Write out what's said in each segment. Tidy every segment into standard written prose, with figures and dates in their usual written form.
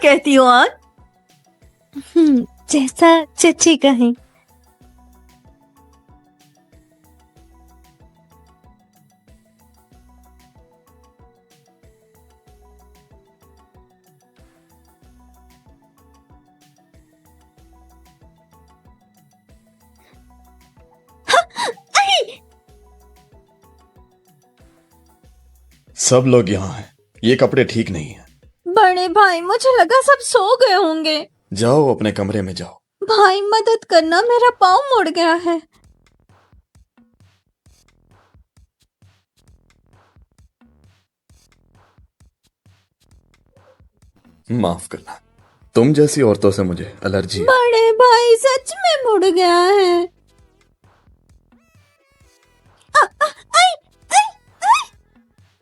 कहती हो आप? जैसा चची कहें। सब लोग यहाँ हैं। ये कपड़े ठीक नहीं है। बड़े भाई, मुझे लगा सब सो गए होंगे। जाओ अपने कमरे में जाओ। भाई मदद करना, मेरा पाँव मुड़ गया है। माफ करना, तुम जैसी औरतों से मुझे एलर्जी है। बड़े भाई सच में मुड़ गया है।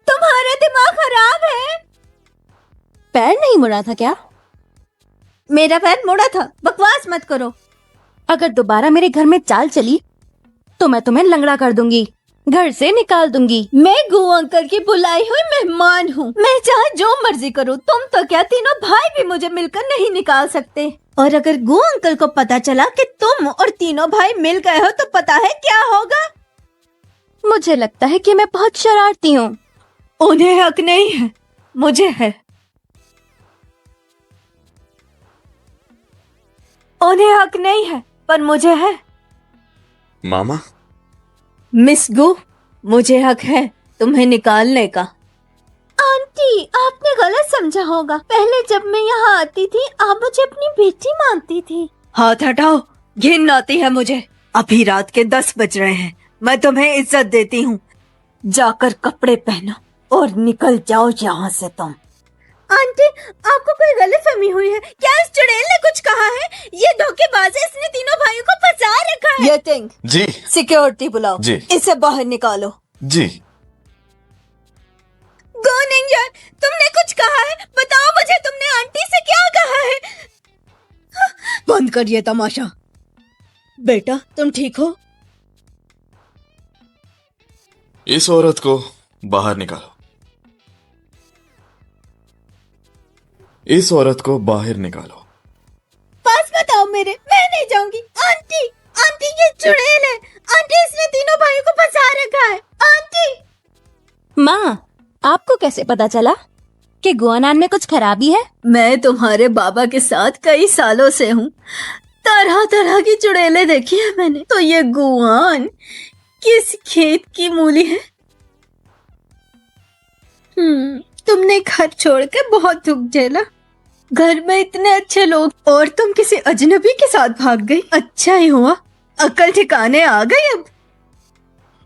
तुम्हारा दिमाग खराब है। पैर नहीं मुड़ा था क्या? मेरा पैर मुड़ा था, बकवास मत करो। अगर दोबारा मेरे घर में चाल चली तो मैं तुम्हें लंगड़ा कर दूंगी, घर से निकाल दूंगी। मैं गु अंकल की बुलाई हुई मेहमान हूँ। मैं चाहे जो मर्जी करूँ, तुम तो क्या तीनों भाई भी मुझे मिलकर नहीं निकाल सकते। और अगर गु अंकल को पता चला कि तुम और तीनों भाई मिल गए हो तो पता है क्या होगा? मुझे लगता है कि मैं बहुत शरारती हूँ। उन्हें हक नहीं है, मुझे है। उन्हें हक नहीं है पर मुझे है। मामा, मिस गु, मुझे हक है तुम्हें निकालने का। आंटी, आपने गलत समझा होगा। पहले जब मैं यहाँ आती थी आप मुझे अपनी बेटी मानती थी। हाथ हटाओ, घिन आती है मुझे। अभी रात के 10 बज रहे हैं। मैं तुम्हें इज्जत देती हूँ। जाकर कपड़े पहनो और निकल जाओ यहाँ से तुम। आंटी, आपको कोई गलतफहमी हुई है क्या? इस चुड़ैल ने कुछ कहा है? ये धोखेबाज है, इसने तीनों भाइयों को फंसा रखा है। ये थिंग जी। सिक्योरिटी बुलाओ। जी। इसे बाहर निकालो। जी। गो निंजा, तुमने कुछ कहा है? बताओ मुझे, तुमने आंटी से क्या कहा है? बंद कर ये तमाशा। बेटा, तुम ठीक हो? इस औरत को बाहर निकालो। इस औरत को बाहर निकालो। पास बताओ मेरे, मैं नहीं जाऊंगी। आंटी, आंटी ये चुड़ैल है। आंटी, इसने तीनों भाइयों को फंसा रखा है। आंटी। माँ, आपको कैसे पता चला कि गुआनान में कुछ खराबी है? मैं तुम्हारे बाबा के साथ कई सालों से हूँ। तरह तरह की चुड़ैलें देखी है मैंने। तो ये गुआन किस खेत की मूली है? तुमने घर छोड़ के बहुत दुख झेला। घर में इतने अच्छे लोग और तुम किसी अजनबी के साथ भाग गई। अच्छा ही हुआ, अकल ठिकाने आ गई अब।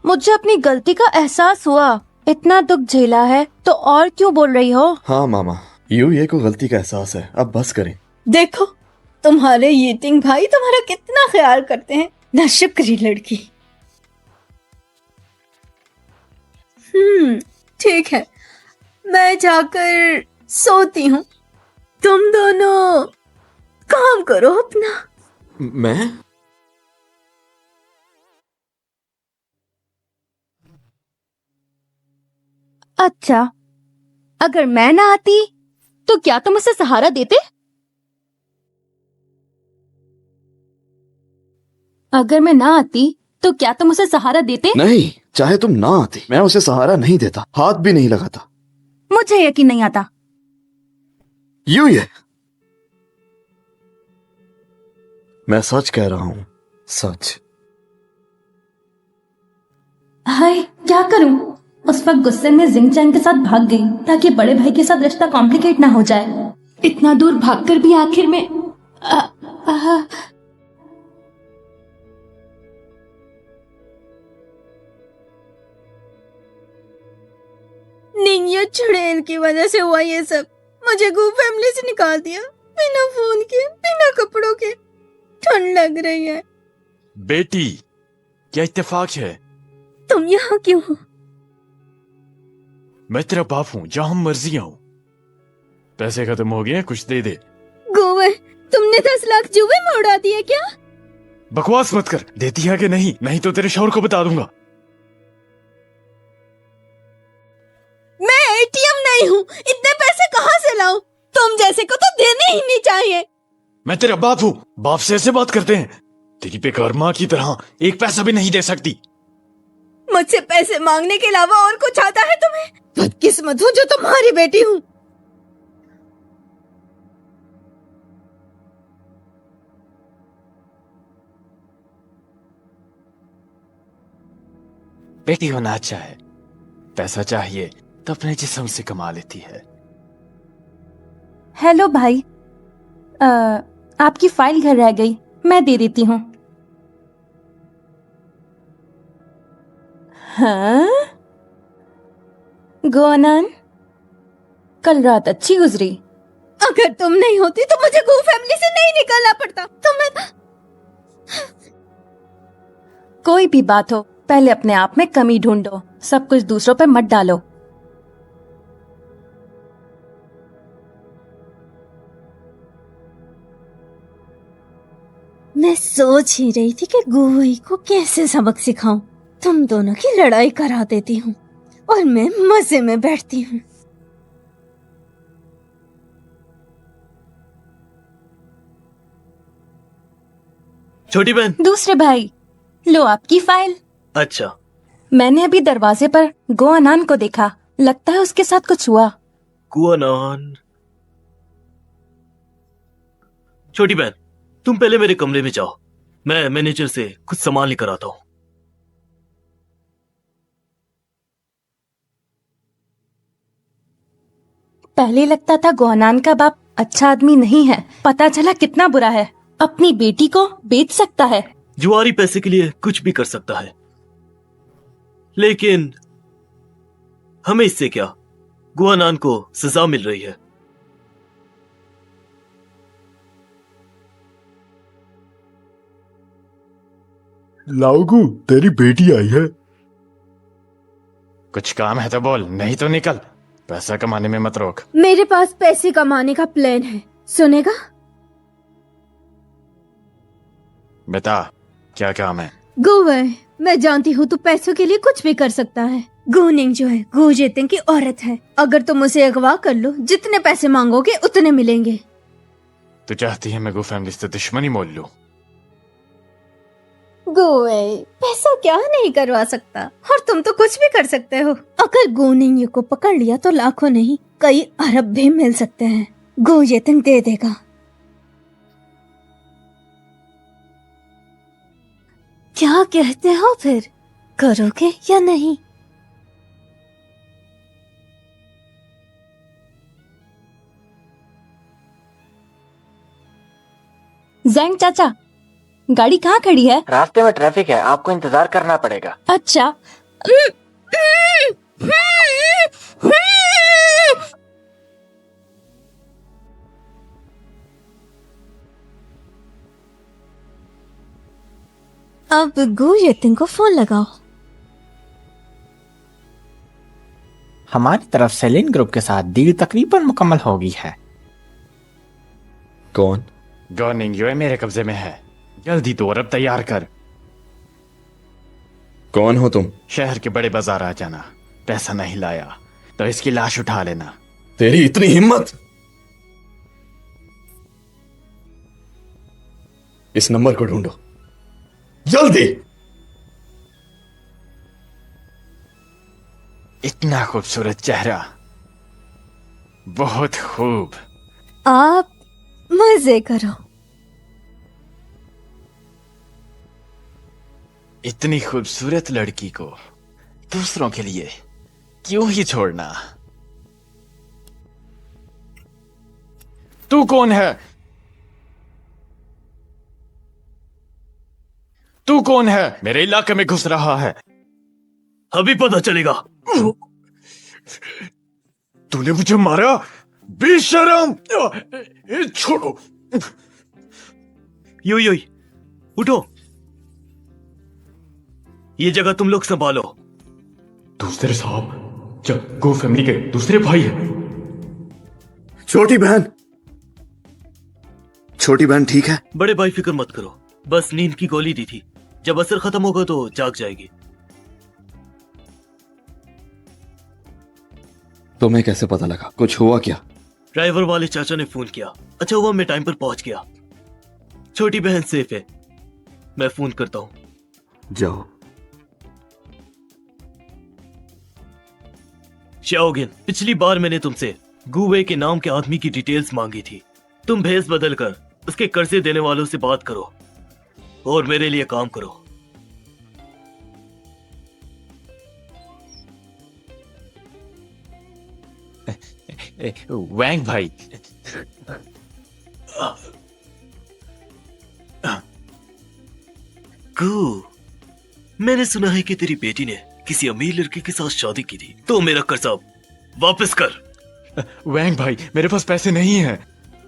मुझे अपनी गलती का एहसास हुआ। इतना दुख झेला है तो और क्यों बोल रही हो? हाँ मामा, ये को गलती का एहसास है। अब बस करें। देखो, तुम्हारे यीटिंग भाई तुम्हारा कितना ख्याल करते हैं। ना शुक्री लड़की। ठीक है, मैं जाकर सोती हूँ। तुम दोनों काम करो अपना। मैं? अच्छा, अगर मैं ना आती तो क्या तुम उसे सहारा देते? अगर मैं ना आती तो क्या तुम उसे सहारा देते? नहीं, चाहे तुम ना आती मैं उसे सहारा नहीं देता, हाथ भी नहीं लगाता। मुझे यकीन नहीं आता। ये मैं सच कह रहा हूँ, सच। हाय, क्या करूं? उस वक्त गुस्से में जिंगचैन के साथ भाग गई ताकि बड़े भाई के साथ रिश्ता कॉम्प्लिकेट ना हो जाए। इतना दूर भागकर भी आखिर में निंजा चुड़ैल की वजह से हुआ ये सब। मुझे गु फैमिली से निकाल दिया, बिना फोन के, बिना कपड़ों के। ठंड लग रही है। बेटी, क्या इत्तेफाक है? तुम यहाँ क्यों हो? मैं तेरा बाप हूँ, जहाँ मर्जी आऊं। पैसे खत्म हो गए, कुछ दे दे। गोवे, तुमने 10 लाख जुए में उड़ा दिए क्या? बकवास मत कर। देती है कि नहीं? नहीं तो तेरे शौहर को बता दूंगा। मैं एटीएम नहीं हूँ, इतने पैसे कहाँ से लाऊं? तुम जैसे को तो देने ही नहीं चाहिए। मैं तेरा बाप हूँ, बाप से ऐसे बात करते हैं? तेरी बेकार माँ की तरह एक पैसा भी नहीं दे सकती। मुझसे पैसे मांगने के अलावा और कुछ आता है तुम्हें? बदकिस्मत हूँ जो तुम्हारी बेटी हूँ। बेटी होना अच्छा है, पैसा चाहिए तो अपने जिस्म से कमा लेती है। हेलो भाई, आपकी फाइल घर रह गई, मैं दे देती हूँ। हाँ गोनान, कल रात अच्छी गुजरी। अगर तुम नहीं होती तो मुझे गो फैमिली से नहीं निकलना पड़ता। तुम्हें कोई भी बात हो, पहले अपने आप में कमी ढूंढो, सब कुछ दूसरों पे मत डालो। मैं सोच ही रही थी कि गुई को कैसे सबक सिखाऊं। तुम दोनों की लड़ाई करा देती हूँ और मैं मजे में बैठती हूँ। छोटी बहन। दूसरे भाई, लो आपकी फाइल। अच्छा, मैंने अभी दरवाजे पर गोअनान को देखा, लगता है उसके साथ कुछ हुआ। कुआनान। छोटी बहन, तुम पहले मेरे कमरे में जाओ, मैं मैनेजर से कुछ सामान लेकर आता हूँ। पहले लगता था गोअनान का बाप अच्छा आदमी नहीं है, पता चला कितना बुरा है। अपनी बेटी को बेच सकता है। जुआरी पैसे के लिए कुछ भी कर सकता है, लेकिन हमें इससे क्या? गुआनान को सजा मिल रही है। लाओगू, तेरी बेटी आई है। कुछ काम है तो बोल, नहीं तो निकल। पैसा कमाने में मत रोक। मेरे पास पैसे कमाने का प्लान है, सुनेगा? बता, क्या काम है? गोवे, मैं जानती हूँ तू पैसों के लिए कुछ भी कर सकता है। गोनिंग जो है गुजेतिंग की औरत है। अगर तुम उसे अगवा कर लो, जितने पैसे मांगोगे उतने मिलेंगे। तू चाहती है मैं गो फैमिली से दुश्मनी मोल लूं? गोवे पैसा क्या नहीं करवा सकता, और तुम तो कुछ भी कर सकते हो। अगर गोनिंग को पकड़ लिया तो लाखों नहीं, कई अरब भी मिल सकते हैं। गुजेतिंग दे देगा। क्या कहते हो फिर, करोगे या नहीं? जैंग चाचा, गाड़ी कहाँ खड़ी है? रास्ते में ट्रैफिक है, आपको इंतजार करना पड़ेगा। अच्छा। अब गुजेतिंग को फोन लगाओ। हमारी तरफ से लिन ग्रुप के साथ डील तकरीबन मुकम्मल हो गई है। कौन? गॉर्निंग जो है मेरे कब्जे में है, जल्दी 2 अरब तैयार कर। कौन हो तुम? शहर के बड़े बाजार आ जाना, पैसा नहीं लाया तो इसकी लाश उठा लेना। तेरी इतनी हिम्मत? इस नंबर को ढूंढो जल्दी। इतना खूबसूरत चेहरा, बहुत खूब। आप मजे करो। इतनी खूबसूरत लड़की को दूसरों के लिए क्यों ही छोड़ना? तू कौन है? तू कौन है? मेरे इलाके में घुस रहा है। अभी पता चलेगा। तूने मुझे मारा, बेशरम! छोड़ो। योई उठो, ये जगह तुम लोग संभालो। दूसरे साहब, क्या गो फैमिली के दूसरे भाई है? छोटी बहन, छोटी बहन ठीक है? बड़े भाई फिक्र मत करो, बस नींद की गोली दी थी, जब असर खत्म होगा तो जाग जाएगी। तुम्हें कैसे पता लगा? कुछ हुआ क्या? ड्राइवर वाले चाचा ने फोन किया। अच्छा हुआ मैं टाइम पर पहुंच गया। छोटी बहन सेफ है। मैं फोन करता हूं। जाओ। शाओगिन, पिछली बार मैंने तुमसे गुवे के नाम के आदमी की डिटेल्स मांगी थी। तुम भेस बदल कर उसके कर्जे देने वालों से बात करो और मेरे लिए काम करो। वैंग भाई, गु, मैंने सुना है कि तेरी बेटी ने किसी अमीर लड़के के साथ शादी की थी, तो मेरा कर्जा वापस कर। वैंग भाई, मेरे पास पैसे नहीं हैं।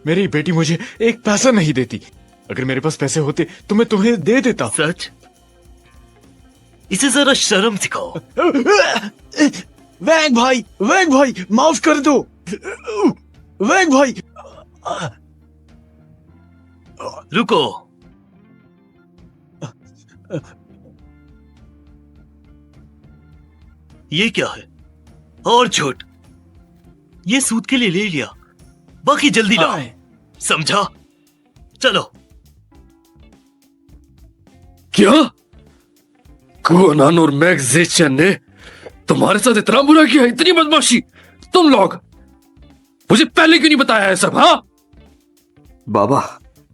मेरी बेटी मुझे एक पैसा नहीं देती। अगर मेरे पास पैसे होते तो मैं तुम्हें दे देता। सच? इसे जरा शर्म सिखाओ। वैंग भाई माफ कर दो। वैंग भाई, रुको। ये क्या है? और झूठ। ये सूद के लिए ले लिया, बाकी जल्दी लाओ। समझा? चलो। क्या गुआनान और मैक्स ज़ेचेन ने तुम्हारे साथ इतना बुरा किया, इतनी बदमाशी? तुम लोग मुझे पहले क्यों नहीं बताया है सब? हाँ बाबा,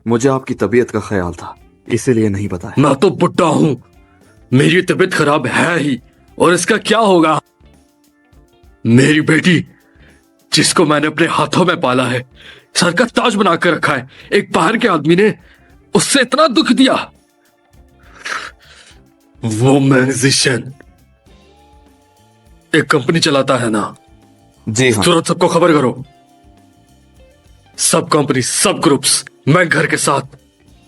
मुझे आपकी तबीयत का ख्याल था, इसीलिए नहीं बताया। मैं तो बुढ़ा हूं, मेरी तबीयत खराब है ही, और इसका क्या होगा? मेरी बेटी, जिसको मैंने अपने हाथों में पाला है, सर का ताज बना कर रखा है, एक बाहर के आदमी ने उससे इतना दुख दिया। वो मैग्जिशियन एक कंपनी चलाता है ना? जी हाँ। तुरंत सबको खबर करो। सब कंपनी, सब ग्रुप्स मैं घर के साथ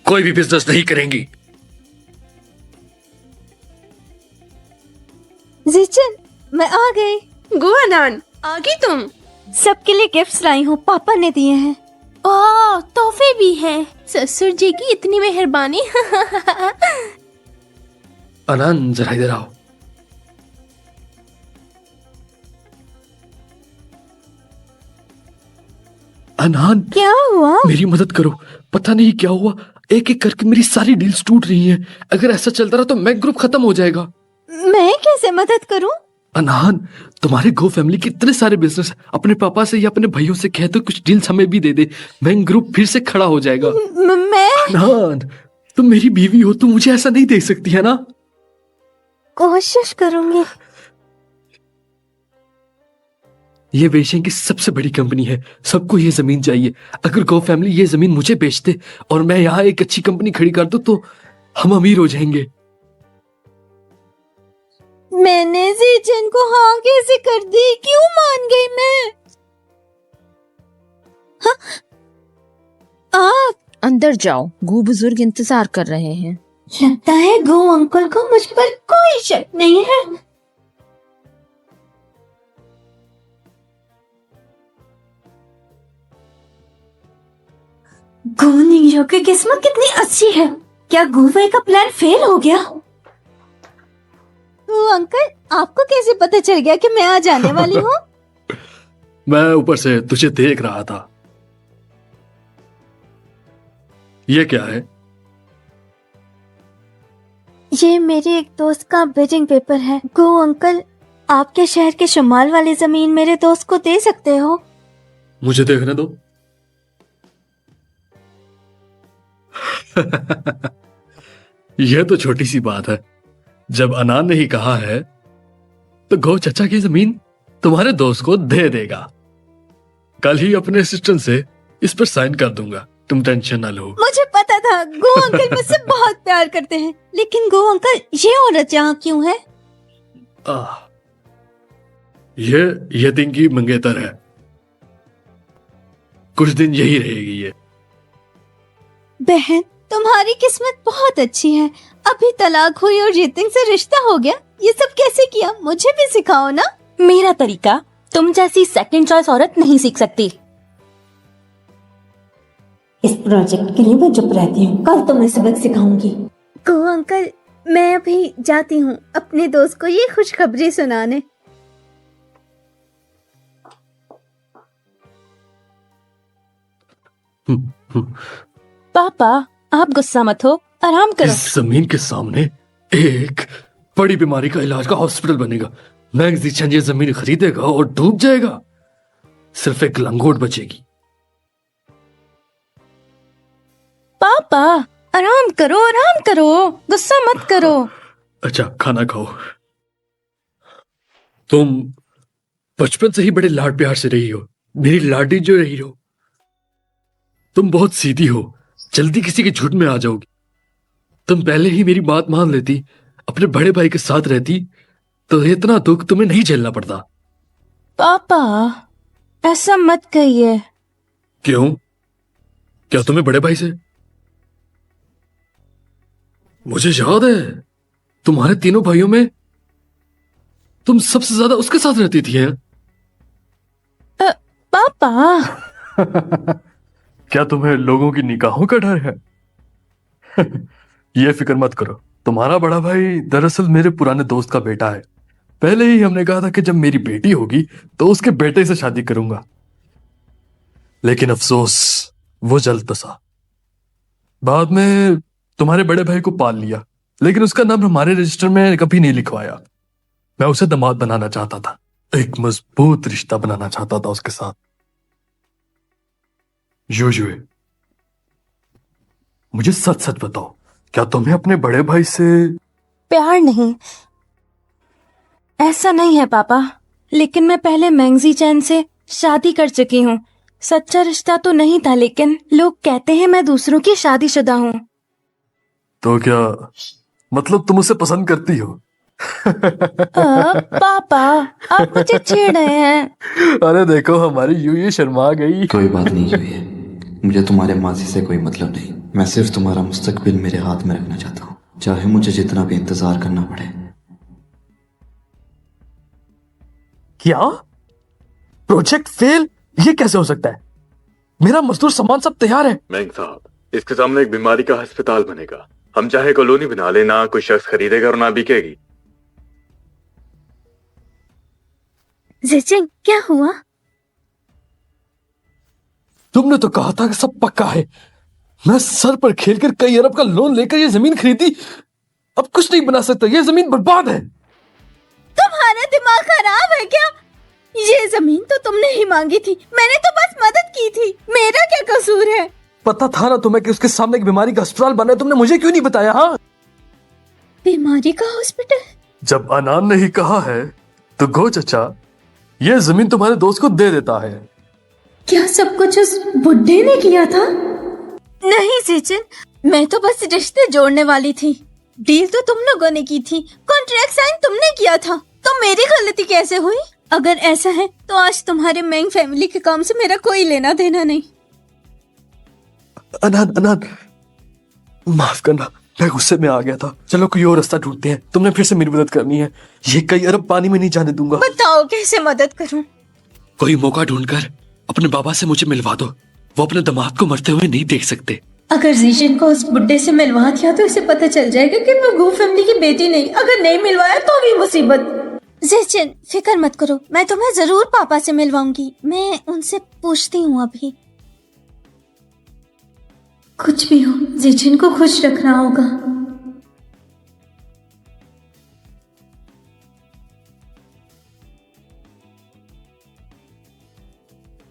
कोई भी बिजनेस नहीं करेंगी। ज़ेचेन, मैं आ गई। गुआनान, आ गई तुम? सबके लिए गिफ्ट्स लाई हूँ, पापा ने दिए हैं। ओह, तोहफे भी हैं। ससुर जी की इतनी मेहरबानी। आनंद, जरा इधर आओ। अनहान, क्या हुआ? मेरी मदद करो, पता नहीं क्या हुआ, एक एक करके मेरी सारी डील्स टूट रही हैं। अगर ऐसा चलता रहा तो मैक ग्रुप खत्म हो जाएगा। मैं कैसे मदद करूं? अनहान, तुम्हारे गो फैमिली के इतने सारे बिजनेस, अपने पापा से या अपने भाइयों से कह दो कुछ डील्स हमें भी दे दे, मैक ग्रुप फिर से खड़ा हो जाएगा। मैं अनहान, तुम मेरी बीवी हो, तुम मुझे ऐसा नहीं देख सकती है ना? कोशिश करूंगी। ये बेचने की सबसे बड़ी कंपनी है, सबको ये जमीन चाहिए। अगर गो फैमिली ये जमीन मुझे बेच दे और मैं यहाँ एक अच्छी कंपनी खड़ी कर दूं तो हम अमीर हो जाएंगे। मैंने ज़ेचेन को हाँ कैसे कर दी? क्यों मान गई मैं? हाँ? आप अंदर जाओ, गू बुजुर्ग इंतजार कर रहे हैं। लगता है गो अंकल को मुझ पर कोई शक नहीं है। गो निंजा की किस्मत कितनी अच्छी है। क्या गुवे का प्लान फेल हो गया? तो अंकल, आपको कैसे पता चल गया कि मैं आ जाने वाली हूँ? मैं ऊपर से तुझे देख रहा था। ये क्या है? ये मेरे एक दोस्त का बिडिंग पेपर है। गो अंकल, आपके शहर के शुमाल वाली जमीन मेरे दोस्त को दे सकते हो? मुझे देखने दो। यह तो छोटी सी बात है। जब अनान ने ही कहा है तो गो चचा की जमीन तुम्हारे दोस्त को दे देगा। कल ही अपने असिस्टेंट से इस पर साइन कर दूंगा, तुम टेंशन ना लो। मुझे पता था गो अंकल मुझसे बहुत प्यार करते हैं, लेकिन गो अंकल ये औरत यहाँ क्यों है? ये यतीम की मंगेतर है, कुछ दिन यही रहेगी ये। बहन, तुम्हारी किस्मत बहुत अच्छी है। अभी तलाक हुई और यतीम से रिश्ता हो गया। ये सब कैसे किया? मुझे भी सिखाओ ना। मेरा तरीका तुम जैसी सेकंड चॉइस औरत नहीं सीख सकती। इस प्रोजेक्ट के लिए मैं चुप रहती हूँ, कल तुम्हें सबक सिखाऊंगी। गो अंकल, मैं अभी जाती हूँ अपने दोस्त को ये खुशखबरी सुनाने। पापा आप गुस्सा मत हो, आराम करो। इस जमीन के सामने एक बड़ी बीमारी का इलाज का हॉस्पिटल बनेगा। मैंग जीचन ये जमीन खरीदेगा और डूब जाएगा। सिर्फ एक लंगोट बचेगी। पापा आराम करो, गुस्सा मत करो। अच्छा खाना खाओ। तुम बचपन से ही बड़े लाड प्यार से रही हो, मेरी लाडी जो रही हो। तुम बहुत सीधी हो, जल्दी किसी के झूठ में आ जाओगी। तुम पहले ही मेरी बात मान लेती, अपने बड़े भाई के साथ रहती, तो इतना दुख तुम्हें नहीं झेलना पड़ता। पापा ऐसा मत कहिए। क्यों? क्या तुम्हें बड़े भाई से? मुझे याद है तुम्हारे तीनों भाइयों में तुम सबसे ज्यादा उसके साथ रहती थी। हैं? पापा क्या तुम्हें लोगों की निगाहों का डर है? ये फिक्र मत करो, तुम्हारा बड़ा भाई दरअसल मेरे पुराने दोस्त का बेटा है। पहले ही हमने कहा था कि जब मेरी बेटी होगी तो उसके बेटे से शादी करूंगा, लेकिन अफसोस वो जल्द बसा। बाद में तुम्हारे बड़े भाई को पाल लिया, लेकिन उसका नाम हमारे रजिस्टर में कभी नहीं लिखवाया। मैं उसे दामाद बनाना चाहता था, एक मजबूत रिश्ता बनाना चाहता था उसके साथ। युजुए, मुझे सच सच बताओ, क्या तुम्हें अपने बड़े भाई से प्यार नहीं? ऐसा नहीं है पापा, लेकिन मैं पहले मैंगजी चैन से शादी कर चुकी हूँ। सच्चा रिश्ता तो नहीं था, लेकिन लोग कहते हैं मैं दूसरों की शादीशुदा हूँ। तो क्या मतलब तुम उसे पसंद करती हो? पापा आप मुझे छेड़ रहे हैं। अरे देखो हमारी यूं शर्मा गई। कोई बात नहीं हुई है, मुझे तुम्हारे माजी से कोई मतलब नहीं। मैं सिर्फ तुम्हारा मुस्तकबिल मेरे हाथ में रखना चाहता हूँ, चाहे मुझे जितना भी इंतजार करना पड़े। क्या? Project fail? ये कैसे हो सकता है? मेरा मजदूर सामान सब तैयार है। मैंग साहब, इसके सामने एक बीमारी का अस्पताल बनेगा। हम चाहे कॉलोनी बना ले, ना कोई शख्स खरीदेगा और ना बिकेगी। जिचिंग क्या हुआ? तुमने तो कहा था कि सब पक्का है। मैं सर पर खेलकर कई अरब का लोन लेकर ये जमीन खरीदी, अब कुछ नहीं बना सकता। ये जमीन बर्बाद है। तुम्हारा दिमाग खराब है क्या? ये जमीन तो तुमने ही मांगी थी, मैंने तो बस मदद की थी। मेरा क्या कसूर है? पता था ना तुम्हें कि उसके सामने एक बीमारी का अस्पताल बना है, तुमने मुझे क्यों नहीं बताया? हाँ, बीमारी का हॉस्पिटल? जब अनान ने ही कहा है तो गो चचा, ये जमीन तुम्हारे दोस्त को दे देता है। क्या सब कुछ उस बुड्ढे ने किया था? नहीं जिचिन, मैं तो बस रिश्ते जोड़ने वाली थी। डील तो तुम लोगों ने की थी, कॉन्ट्रैक्ट साइन तुमने किया था, तो मेरी गलती कैसे हुई? अगर ऐसा है तो आज तुम्हारे मैंग फैमिली के काम से मेरा कोई लेना देना नहीं। अनान माफ करना, मैं गुस्से में आ गया था। चलो कोई और रास्ता ढूंढते हैं, तुमने फिर से मेरी मदद करनी है। ये कई अरब पानी में नहीं जाने दूंगा। बताओ कैसे मदद करूं? कोई मौका ढूंढकर अपने बाबा से मुझे मिलवा दो, वो अपने दामाद को मरते हुए नहीं देख सकते। अगर जीशन को उस बुड्ढे से मिलवा दिया तो इसे पता चल जाएगा कि मैं गू फैमिली की बेटी नहीं। अगर नहीं मिलवाया तो भी मुसीबत। जिचिन फिक्र मत करो, मैं तुम्हें जरूर पापा से मिलवाऊंगी। मैं उनसे पूछती हूँ अभी। कुछ भी हो, जीशन को खुश रखना होगा।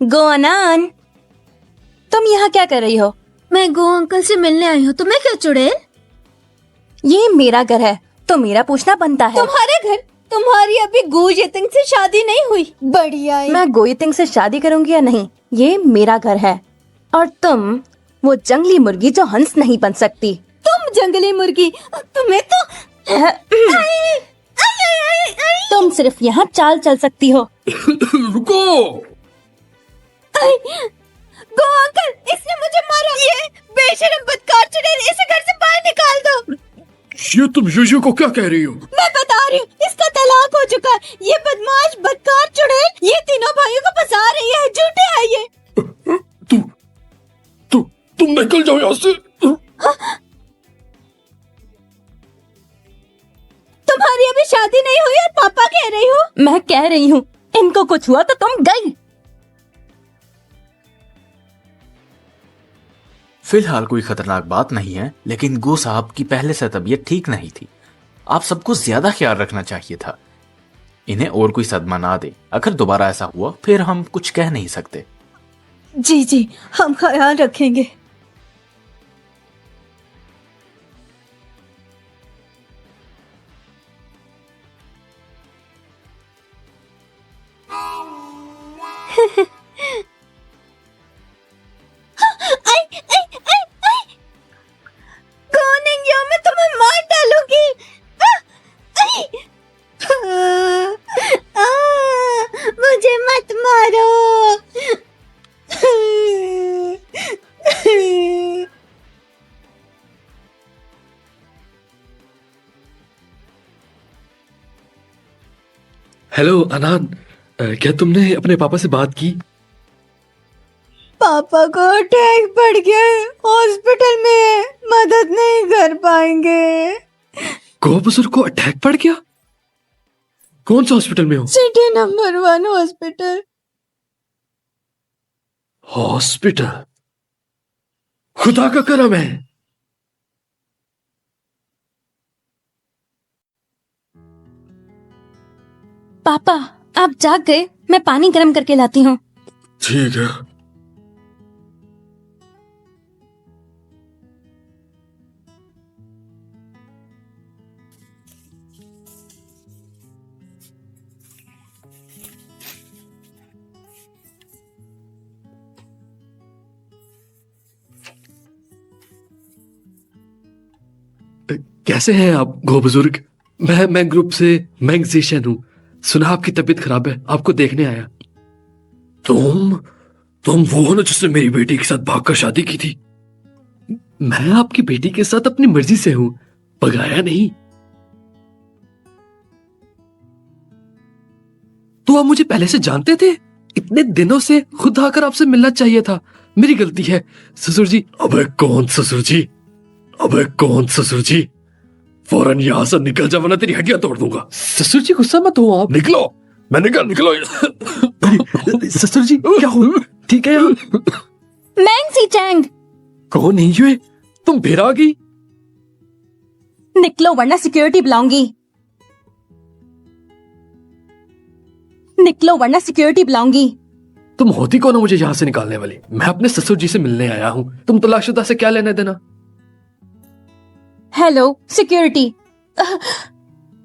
गोनान, तुम यहाँ क्या कर रही हो? मैं गो अंकल से मिलने आई हूँ। तुम्हें क्या चुड़ैल? ये मेरा घर है तो मेरा पूछना बनता है। तुम्हारे घर? तुम्हारी अभी गो यतिंग से शादी नहीं हुई? बढ़िया है। मैं गोयतिंग से शादी करूंगी या नहीं, ये मेरा घर है। और तुम वो जंगली मुर्गी जो हंस नहीं बन सकती। तुम जंगली मुर्गी, तुम्हें तो तुम सिर्फ यहाँ चाल चल सकती हो। रुको। गो अंकल, इसने मुझे मारा। ये बेशरम बदकार चुड़ैल, इसे घर से बाहर निकाल दो। ये तुम यूजू को क्या कह रही हो? मैं बता रही हूँ, इसका तलाक हो चुका है। ये बदमाश बदकार चुड़ैल ये तीनों भाइयों को फंसा रही है। झूठे है ये। तुम निकल जाओ यहाँ से। तुम्हारी अभी शादी नहीं हुई और पापा कह रही हो? मैं कह रही हूँ, इनको कुछ हुआ तो तुम गई। फिलहाल कोई खतरनाक बात नहीं है, लेकिन गो साहब की पहले से तबीयत ठीक नहीं थी। आप सबको ज्यादा ख्याल रखना चाहिए था। इन्हें और कोई सदमा ना दे। अगर दोबारा ऐसा हुआ फिर हम कुछ कह नहीं सकते। जी जी, हम ख्याल रखेंगे। कौन है ये? मैं तुम्हें मार डालूंगी। मुझे मत मारो। हेलो अनान, क्या तुमने अपने पापा से बात की? पापा को अटैक पड़ गया है, हॉस्पिटल में है, मदद नहीं कर पाएंगे। गो बुजुर्ग को अटैक पड़ गया? कौन सा हॉस्पिटल में हो? City number 1 hospital. हॉस्पिटल? खुदा का करम है। पापा, आप जाग गए? मैं पानी गर्म करके लाती हूँ। ठीक है। कैसे हैं आप गो बुजुर्ग? मैं ग्रुप से मैंगजीशियन हूँ। सुना आपकी तबीयत खराब है, आपको देखने आया। तुम वो हो ना जिसने मेरी बेटी के साथ भागकर शादी की थी? मैं आपकी बेटी के साथ अपनी मर्जी से हूं, भगाया नहीं। तो आप मुझे पहले से जानते थे? इतने दिनों से खुद आकर आपसे मिलना चाहिए था। मेरी गलती है ससुर जी। अबे कौन ससुर जी? अबे कौन ससुर जी? फौरन यहां से निकल जा वरना तेरी हड्डियां तोड़ दूंगा। ससुर जी गुस्सा मत हो आप। निकलो, मैंने कहा निकलो। ससुर जी क्या हो? ठीक है यार। मैंगजी चैंग, कौन है ये? तुम फिर आ गई? निकलो वरना सिक्योरिटी बुलाऊंगी। निकलो वरना सिक्योरिटी बुलाऊंगी। तुम होती कौन हो मुझे यहाँ से निकालने वाली? मैं अपने ससुर जी से मिलने आया हूँ। तुम तलाशुदा से क्या लेना देना? Hello security.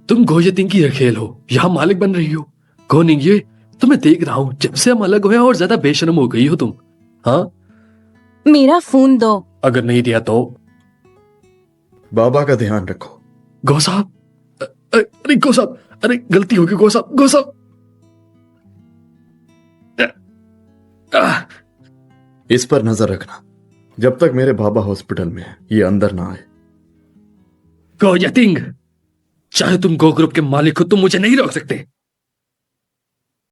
तुम गोयतीन की रखेल हो, यहाँ मालिक बन रही हो। कौन है ये? तुम्हें देख रहा हूँ, जब से हम अलग हुए और ज्यादा बेशर्म हो गई हो तुम। हाँ, मेरा फोन दो। अगर नहीं दिया तो? बाबा का ध्यान रखो। गो साहब, अरे गो साहब, अरे गलती होगी गो साहब, गो साहब। इस पर नजर रखना, जब तक मेरे बाबा हॉस्पिटल में है ये अंदर ना आए। गो यतिंग, चाहे तुम गो ग्रुप के मालिक हो, तुम मुझे नहीं रोक सकते।